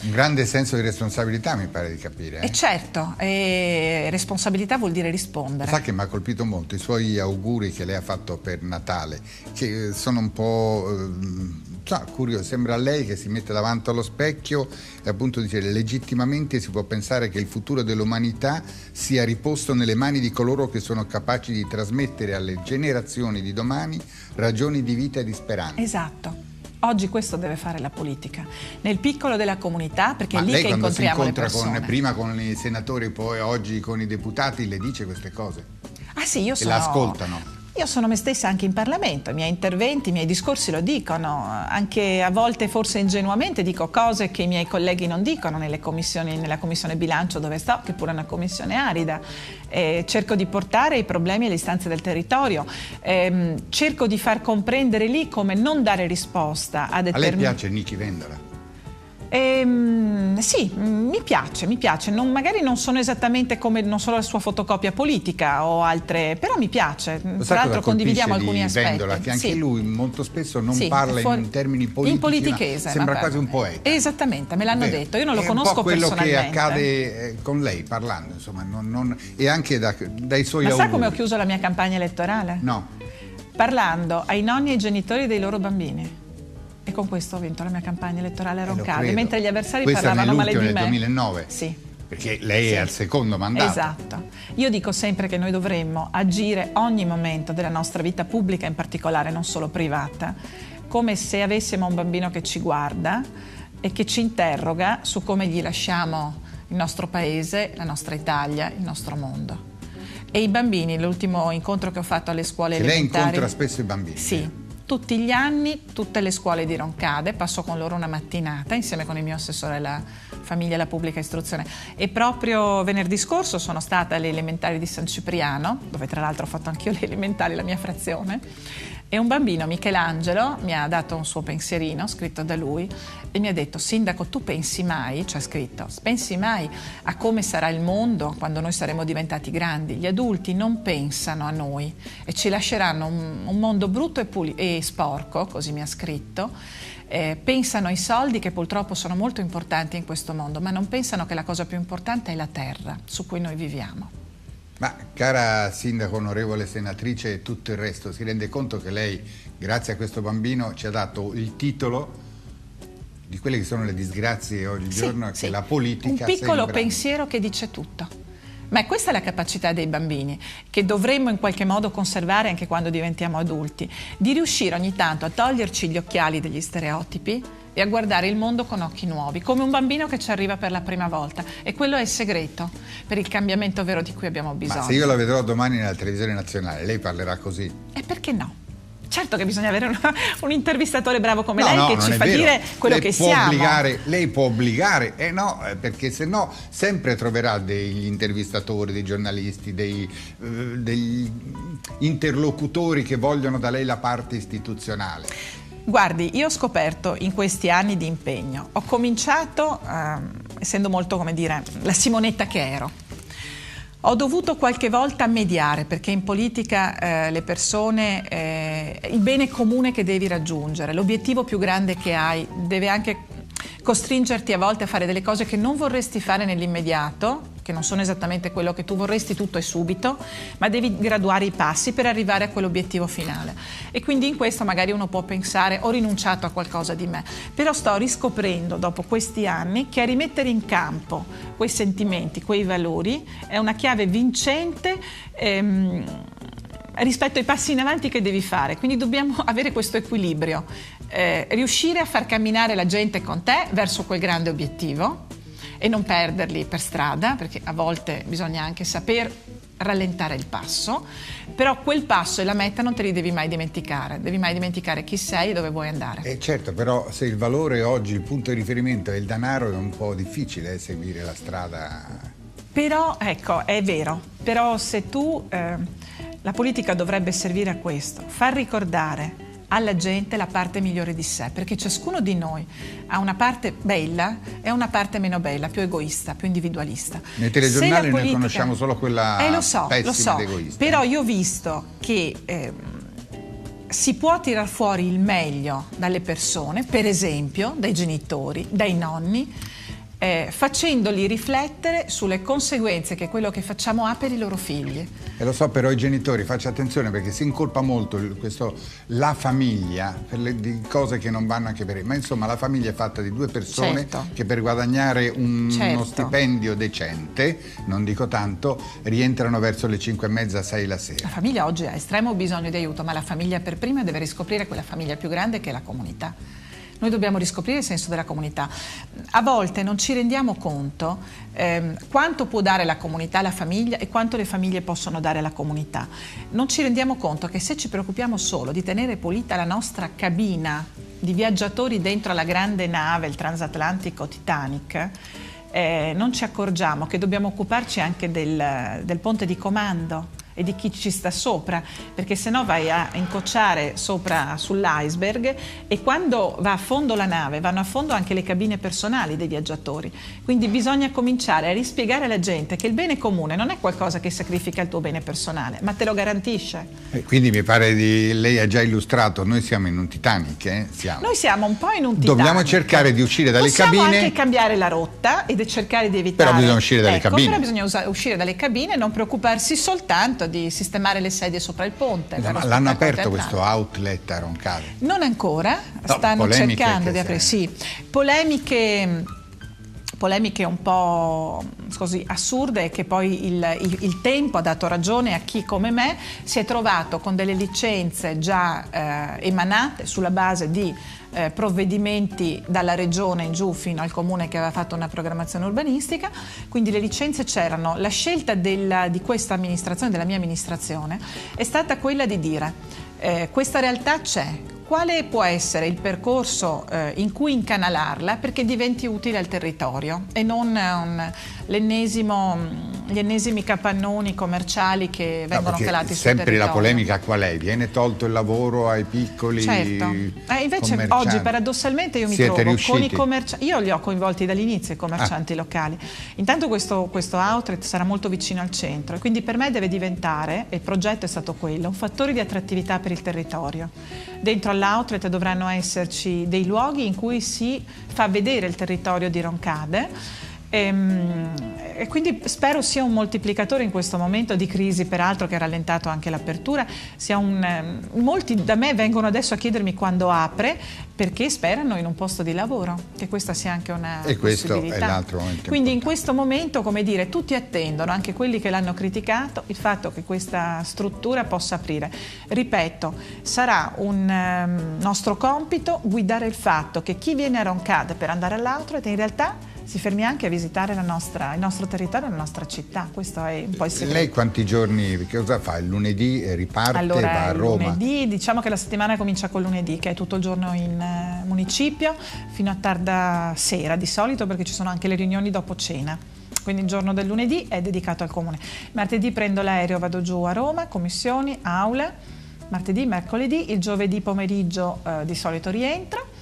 Un grande senso di responsabilità, mi pare di capire. E certo, responsabilità vuol dire rispondere. Sa che mi ha colpito molto i suoi auguri che lei ha fatto per Natale, che sono un po' curioso. Sembra a lei che si mette davanti allo specchio e appunto dice: legittimamente si può pensare che il futuro dell'umanità sia riposto nelle mani di coloro che sono capaci di trasmettere alle generazioni di domani ragioni di vita e di speranza. Esatto. Oggi questo deve fare la politica, nel piccolo della comunità, perché è lì che incontriamo le persone. Si incontra prima con i senatori, poi oggi con i deputati, le dice queste cose? Ah sì, io sono... E la ascoltano? Io sono me stessa anche in Parlamento, i miei interventi, i miei discorsi lo dicono, anche a volte forse ingenuamente dico cose che i miei colleghi non dicono nelle commissioni, nella commissione bilancio dove sto, che pure è una commissione arida. Cerco di portare i problemi e le istanze del territorio, cerco di far comprendere lì come non dare risposta a determinati... A lei piace Nichi Vendola? Sì, mi piace, magari non sono esattamente come, non so la sua fotocopia politica o altre, però mi piace, tra l'altro condividiamo alcuni aspetti. Vendola, che anche sì. Lui molto spesso non parla in termini politici, in politichese, sembra quasi un poeta. Esattamente, me l'hanno detto, io non lo conosco personalmente. È un po' quello che accade con lei parlando, insomma, e anche dai suoi auguri. Ma sa come ho chiuso la mia campagna elettorale? No. Parlando ai nonni e ai genitori dei loro bambini. E con questo ho vinto la mia campagna elettorale a Roncalli, mentre gli avversari parlavano male di me. Nel 2009? Sì. Perché lei è al secondo mandato. Esatto. Io dico sempre che noi dovremmo agire ogni momento della nostra vita pubblica, in particolare non solo privata, come se avessimo un bambino che ci guarda e che ci interroga su come gli lasciamo il nostro paese, la nostra Italia, il nostro mondo. E i bambini, l'ultimo incontro che ho fatto alle scuole elementari... Lei incontra spesso i bambini? Sì. Tutti gli anni, tutte le scuole di Roncade, passo con loro una mattinata insieme con il mio assessore alla famiglia e alla pubblica istruzione. E proprio venerdì scorso sono stata alle elementari di San Cipriano, dove tra l'altro ho fatto anch'io le elementari, la mia frazione, e un bambino, Michelangelo, mi ha dato un suo pensierino scritto da lui e mi ha detto: sindaco, tu pensi mai, c'è scritto, pensi mai a come sarà il mondo quando noi saremo diventati grandi? Gli adulti non pensano a noi e ci lasceranno un mondo brutto e sporco, così mi ha scritto. Pensano ai soldi, che purtroppo sono molto importanti in questo mondo, ma non pensano che la cosa più importante è la terra su cui noi viviamo. Ma cara sindaco, onorevole senatrice e tutto il resto, si rende conto che lei, grazie a questo bambino, ci ha dato il titolo di quelle che sono le disgrazie oggigiorno, che la politica un piccolo sembra... pensiero che dice tutto. Ma questa è la capacità dei bambini, che dovremmo in qualche modo conservare anche quando diventiamo adulti, di riuscire ogni tanto a toglierci gli occhiali degli stereotipi e a guardare il mondo con occhi nuovi, come un bambino che ci arriva per la prima volta. E quello è il segreto per il cambiamento vero di cui abbiamo bisogno. Ma se io la vedrò domani nella televisione nazionale, lei parlerà così? E perché no? Certo che bisogna avere un intervistatore bravo come lei che ci fa dire quello che siamo. Lei può obbligare, perché se no sempre troverà degli intervistatori, dei giornalisti, degli interlocutori che vogliono da lei la parte istituzionale. Guardi, io ho scoperto in questi anni di impegno, ho cominciato, essendo molto, come dire, la Simonetta che ero, ho dovuto qualche volta mediare, perché in politica le persone, il bene comune che devi raggiungere, l'obiettivo più grande che hai, deve anche costringerti a volte a fare delle cose che non vorresti fare nell'immediato, che non sono esattamente quello che tu vorresti tutto e subito, ma devi graduare i passi per arrivare a quell'obiettivo finale. E quindi in questo magari uno può pensare: ho rinunciato a qualcosa di me, però sto riscoprendo dopo questi anni che a rimettere in campo quei sentimenti, quei valori è una chiave vincente rispetto ai passi in avanti che devi fare. Quindi dobbiamo avere questo equilibrio, riuscire a far camminare la gente con te verso quel grande obiettivo e non perderli per strada, perché a volte bisogna anche saper rallentare il passo, però quel passo e la meta non te li devi mai dimenticare chi sei e dove vuoi andare. Certo, però se il valore oggi, il punto di riferimento è il denaro, è un po' difficile seguire la strada. Però, ecco, è vero, però se tu, la politica dovrebbe servire a questo, far ricordare alla gente la parte migliore di sé, perché ciascuno di noi ha una parte bella e una parte meno bella, più egoista, più individualista. Nei telegiornali noi conosciamo solo quella pessima ed egoista. Però io ho visto che si può tirar fuori il meglio dalle persone, per esempio dai genitori, dai nonni, facendoli riflettere sulle conseguenze che quello che facciamo ha per i loro figli. E lo so, però i genitori, faccia attenzione perché si incolpa molto la famiglia per di cose che non vanno anche per... Ma insomma la famiglia è fatta di due persone, certo, che per guadagnare uno stipendio decente, non dico tanto, rientrano verso le 5:30, 6 la sera. La famiglia oggi ha estremo bisogno di aiuto, ma la famiglia per prima deve riscoprire quella famiglia più grande che è la comunità. Noi dobbiamo riscoprire il senso della comunità. A volte non ci rendiamo conto quanto può dare la comunità alla famiglia e quanto le famiglie possono dare alla comunità. Non ci rendiamo conto che se ci preoccupiamo solo di tenere pulita la nostra cabina di viaggiatori dentro alla grande nave, il transatlantico Titanic, non ci accorgiamo che dobbiamo occuparci anche del ponte di comando e di chi ci sta sopra, perché sennò vai a incocciare sopra sull'iceberg e quando va a fondo la nave vanno a fondo anche le cabine personali dei viaggiatori. Quindi bisogna cominciare a rispiegare alla gente che il bene comune non è qualcosa che sacrifica il tuo bene personale, ma te lo garantisce. Quindi mi pare lei ha già illustrato, noi siamo in un Titanic, Noi siamo un po' in un Titanic. Dobbiamo cercare di uscire dalle cabine. Possiamo anche cambiare la rotta ed cercare di evitare. Però bisogna uscire dalle cabine. Però bisogna uscire dalle cabine e non preoccuparsi soltanto di sistemare le sedie sopra il ponte. Ma l'hanno aperto questo outlet a Roncade? Non ancora, stanno cercando di aprire. Sì, polemiche un po' così assurde, che poi il tempo ha dato ragione a chi come me si è trovato con delle licenze già emanate sulla base di provvedimenti dalla regione in giù fino al comune che aveva fatto una programmazione urbanistica, quindi le licenze c'erano. La scelta di questa amministrazione, della mia amministrazione, è stata quella di dire questa realtà c'è, quale può essere il percorso in cui incanalarla perché diventi utile al territorio e non gli ennesimi capannoni commerciali che vengono calati sul territorio. Sempre la polemica qual è? Viene tolto il lavoro ai piccoli invece oggi paradossalmente io mi trovo con i commercianti, io li ho coinvolti dall'inizio i commercianti locali. Intanto questo outlet sarà molto vicino al centro e quindi per me deve diventare, e il progetto è stato quello, un fattore di attrattività per il territorio. Dentro all'outlet dovranno esserci dei luoghi in cui si fa vedere il territorio di Roncade. E quindi spero sia un moltiplicatore in questo momento di crisi, peraltro che ha rallentato anche l'apertura. Molti da me vengono adesso a chiedermi quando apre, perché sperano in un posto di lavoro, che questa sia anche una possibilità. E questo è l'altro momento. Quindi in questo momento, come dire, tutti attendono, anche quelli che l'hanno criticato, il fatto che questa struttura possa aprire. Ripeto, sarà un nostro compito guidare il fatto che chi viene a Roncade per andare all'outlet in realtà si fermi anche a visitare il nostro territorio, la nostra città. Questo è un po' il segreto. Lei quanti giorni, che cosa fa? Il lunedì riparte, va a Roma? Lunedì, diciamo che la settimana comincia col lunedì, che è tutto il giorno in municipio, fino a tarda sera di solito, perché ci sono anche le riunioni dopo cena. Quindi il giorno del lunedì è dedicato al comune. Martedì prendo l'aereo, vado giù a Roma, commissioni, aule, martedì, mercoledì, il giovedì pomeriggio di solito rientro.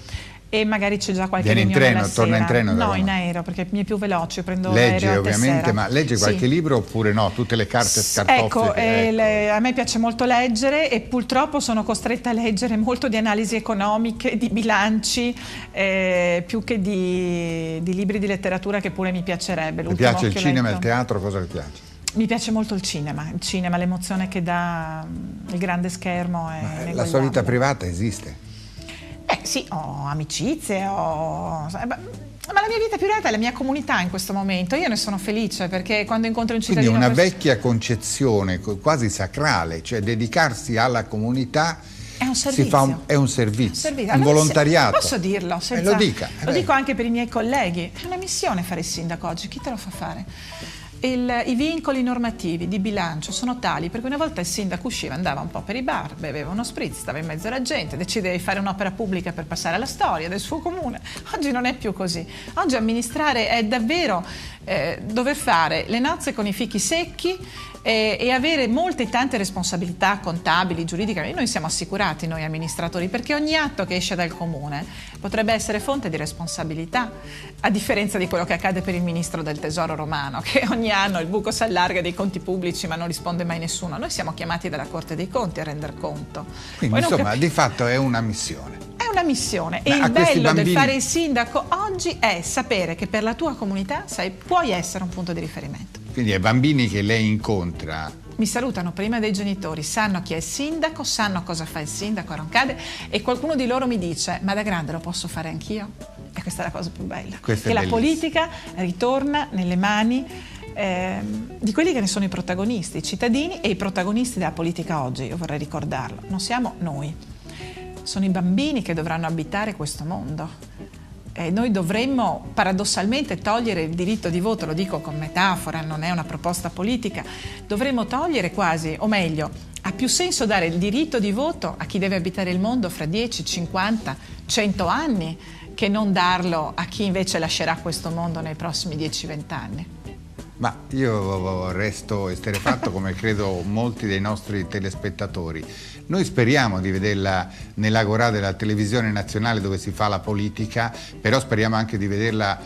E magari c'è già qualche riunione la sera. Torna in treno? No, in aereo, perché mi è più veloce, io prendo legge l'aereo a ovviamente, Tessera. ma legge qualche libro oppure no? Tutte le carte scartoffie? A me piace molto leggere e purtroppo sono costretta a leggere molto di analisi economiche, di bilanci, più che di libri di letteratura, che pure mi piacerebbe. Mi piace il cinema, il teatro, cosa le piace? Mi piace molto il cinema, l'emozione che dà il grande schermo. La sua vita privata esiste? Sì, ho amicizie, ma la mia vita privata è la mia comunità in questo momento. Io ne sono felice perché quando incontro un cittadino... Quindi una vecchia concezione quasi sacrale, cioè dedicarsi alla comunità è un servizio. È un servizio, un volontariato. Posso dirlo? Lo dica. Lo dico anche per i miei colleghi. È una missione fare il sindaco oggi, chi te lo fa fare? I vincoli normativi di bilancio sono tali perché una volta il sindaco usciva, andava un po' per i bar, beveva uno spritz, stava in mezzo alla gente, decideva di fare un'opera pubblica per passare alla storia del suo comune. Oggi non è più così. Oggi amministrare è davvero dover fare le nozze con i fichi secchi e avere molte e tante responsabilità contabili, giuridiche. Noi siamo assicurati, noi amministratori, perché ogni atto che esce dal comune potrebbe essere fonte di responsabilità, a differenza di quello che accade per il ministro del Tesoro romano, che ogni anno il buco si allarga dei conti pubblici ma non risponde mai nessuno. Noi siamo chiamati dalla Corte dei Conti a render conto. Quindi insomma di fatto è una missione. È una missione. Ma e il bello bambini... del fare il sindaco oggi è sapere che per la tua comunità puoi essere un punto di riferimento. Quindi ai bambini che lei incontra... Mi salutano prima dei genitori, sanno chi è il sindaco, sanno cosa fa il sindaco a Roncade, e qualcuno di loro mi dice: ma da grande lo posso fare anch'io? E questa è la cosa più bella, che la politica ritorna nelle mani di quelli che ne sono i protagonisti, i cittadini, e i protagonisti della politica oggi, io vorrei ricordarlo, non siamo noi, sono i bambini che dovranno abitare questo mondo. E noi dovremmo paradossalmente togliere il diritto di voto, lo dico con metafora, non è una proposta politica, dovremmo togliere quasi, o meglio, ha più senso dare il diritto di voto a chi deve abitare il mondo fra 10, 50, 100 anni che non darlo a chi invece lascerà questo mondo nei prossimi 10-20 anni. Ma io resto esterrefatto come credo molti dei nostri telespettatori. Noi speriamo di vederla nell'agorà della televisione nazionale dove si fa la politica, però speriamo anche di vederla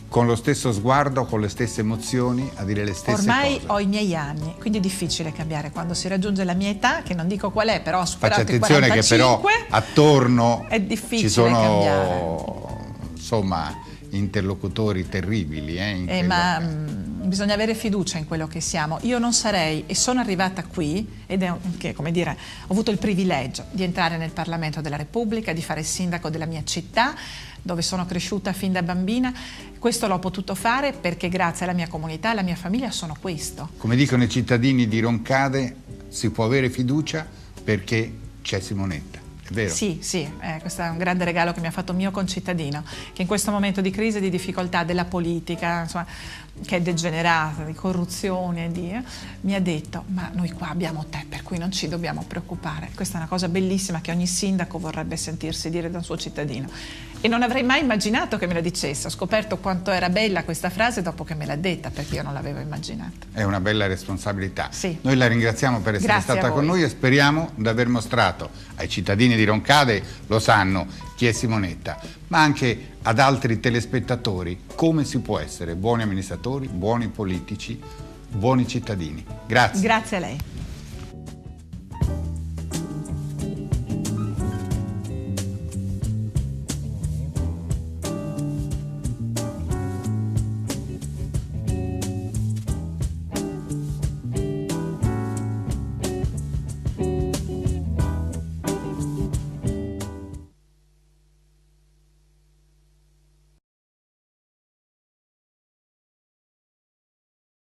con lo stesso sguardo, con le stesse emozioni, a dire le stesse cose. Ormai ho i miei anni, quindi è difficile cambiare. Quando si raggiunge la mia età, che non dico qual è, però ho superato i 45, faccia attenzione che però attorno è difficile ci sono cambiare. Insomma interlocutori terribili. Ma bisogna avere fiducia in quello che siamo. Io non sarei, e sono arrivata qui, ed è che, come dire, ho avuto il privilegio di entrare nel Parlamento della Repubblica, di fare il sindaco della mia città, dove sono cresciuta fin da bambina. Questo l'ho potuto fare perché grazie alla mia comunità e alla mia famiglia sono questo. Come dicono i cittadini di Roncade, si può avere fiducia perché c'è Simonetta. Vero? Sì, questo è un grande regalo che mi ha fatto un mio concittadino, che in questo momento di crisi e di difficoltà della politica, insomma, che è degenerata, di corruzione, mi ha detto: ma noi qua abbiamo te, per cui non ci dobbiamo preoccupare. Questa è una cosa bellissima che ogni sindaco vorrebbe sentirsi dire da un suo cittadino. E non avrei mai immaginato che me la dicesse. Ho scoperto quanto era bella questa frase dopo che me l'ha detta, perché io non l'avevo immaginata. È una bella responsabilità. Sì. Noi la ringraziamo per essere stata con noi e speriamo di aver mostrato ai cittadini di Roncade, lo sanno chi è Simonetta, ma anche ad altri telespettatori come si può essere buoni amministratori, buoni politici, buoni cittadini. Grazie. Grazie a lei.